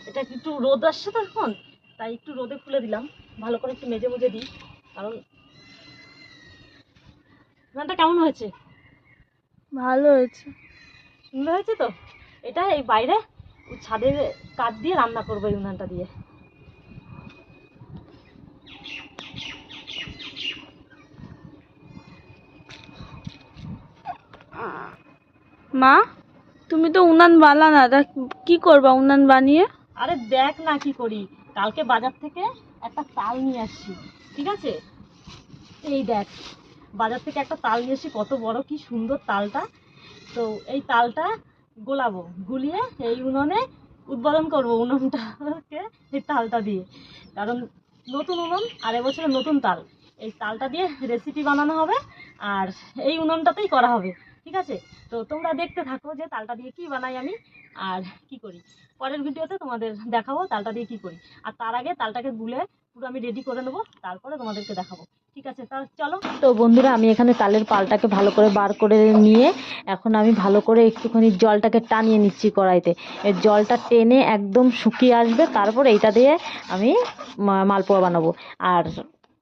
এটা একটু রোদ আসছে তো এখন, তাই একটু রোদে খুলে দিলাম, ভালো করে একটু মেজে মুজে দিই। কারণ রান্নাটা কেমন হয়েছে? ভালো হয়েছে। সুন্দর হয়েছে তো। এটা এই বাইরে ছাদের কাঠ দিয়ে রান্না করবো এই উনানটা দিয়ে। মা, তুমি তো উনান বানা না, তা কি করবা উনান বানিয়ে? আরে দেখ না কি করি, কালকে বাজার থেকে একটা তাল নিয়ে আসছি, ঠিক আছে? এই দেখ, বাজার থেকে একটা তাল নিয়ে আসি, কত বড় কি সুন্দর তালটা। তো এই তালটা গোলাবো, গুলিয়ে এই উনুনে উদ্বোধন করবো উনুনটাকে এই তালটা দিয়ে। কারণ নতুন উনুন আর এবছরে নতুন তাল, এই তালটা দিয়ে রেসিপি বানানো হবে আর এই উনুনটাতেই করা হবে, ঠিক আছে? তো তোমরা দেখতে থাকো যে তালটা দিয়ে কি বানাই আমি আর কি করি। পরের ভিডিওতে তোমাদের দেখাবো তালটা দিয়ে কি করি। আর তার আগে তালটাকে গুলে পুরো আমি রেডি করে নেবো, তারপরে তোমাদেরকে দেখাবো, ঠিক আছে? তাহলে চলো। তো বন্ধুরা, আমি এখানে তালের পালটাকে ভালো করে বার করে নিয়ে এখন আমি ভালো করে একটুখানি জলটাকে টানিয়ে নিচ্ছি কড়াইতে। এই জলটা টেনে একদম শুকিয়ে আসবে, তারপর এইটা দিয়ে আমি মালপোয়া বানাবো। আর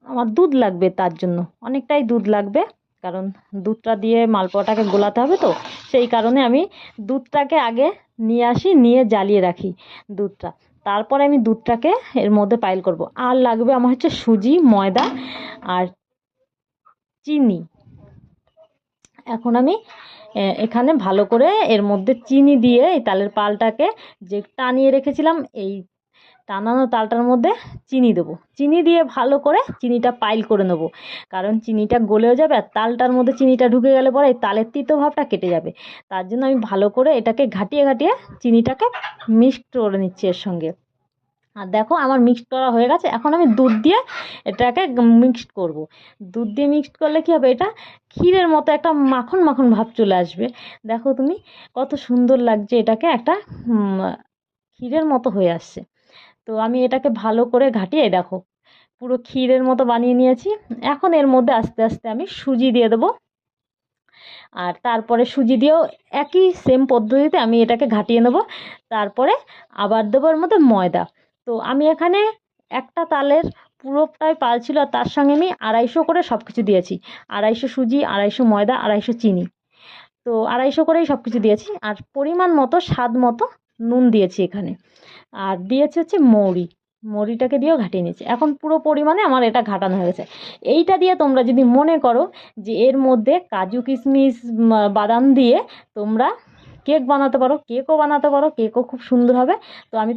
আমার দুধ লাগবে, তার জন্য অনেকটাই দুধ লাগবে, কারণ দুধটা দিয়ে মালপোয়াটাকে গোলাতে হবে। তো সেই কারণে আমি দুধটাকে আগে নিয়ে আসি, নিয়ে জ্বালিয়ে রাখি দুধটা, তারপরে আমি দুধটাকে এর মধ্যে পাইল করব। আর লাগবে আমার হচ্ছে সুজি, ময়দা আর চিনি। এখন আমি এখানে ভালো করে এর মধ্যে চিনি দিয়ে এই তালের পালটাকে যে টানিয়ে রেখেছিলাম, এই টানানো তালটার মধ্যে চিনি দেবো। চিনি দিয়ে ভালো করে চিনিটা পাইল করে নেবো, কারণ চিনিটা গলেও যাবে আর তালটার মধ্যে চিনিটা ঢুকে গেলে পরে এই তালের তিতো ভাবটা কেটে যাবে। তার জন্য আমি ভালো করে এটাকে ঘাটিয়ে ঘাটিয়ে চিনিটাকে মিক্সড করে নিচ্ছি এর সঙ্গে। আর দেখো আমার মিক্সড করা হয়ে গেছে, এখন আমি দুধ দিয়ে এটাকে মিক্সড করব। দুধ দিয়ে মিক্সড করলে কী হবে, এটা ক্ষীরের মতো একটা মাখন মাখন ভাব চলে আসবে। দেখো তুমি কত সুন্দর লাগছে, এটাকে একটা ক্ষীরের মতো হয়ে আসছে। তো আমি এটাকে ভালো করে ঘাটিয়ে দেখো পুরো ক্ষীরের মতো বানিয়ে নিয়েছি। এখন এর মধ্যে আস্তে আস্তে আমি সুজি দিয়ে দেবো, আর তারপরে সুজি দিয়েও একই সেম পদ্ধতিতে আমি এটাকে ঘাটিয়ে নেব। তারপরে আবার দেবো এর মধ্যে ময়দা। তো আমি এখানে একটা তালের পুরোটাই পাল ছিল, আর তার সঙ্গে আমি 250 করে সব কিছু দিয়েছি। 250 সুজি, 250 ময়দা, 250 চিনি। তো 250 করেই সব কিছু দিয়েছি, আর পরিমাণ মতো স্বাদ মতো নুন দিয়েছি এখানে। আর দিয়েছি হচ্ছে মৌরি, মৌরিটাকে দিয়েও ঘাটিয়ে নিয়েছি। এখন পুরো পরিমাণে আমার এটা ঘাটানো হয়ে গেছে। এইটা দিয়ে তোমরা যদি মনে করো যে এর মধ্যে কাজু কিশমিশ বাদাম দিয়ে তোমরা কেক বানাতে পারো, কেকও বানাতে পারো, কেকও খুব সুন্দর হবে। তো আমি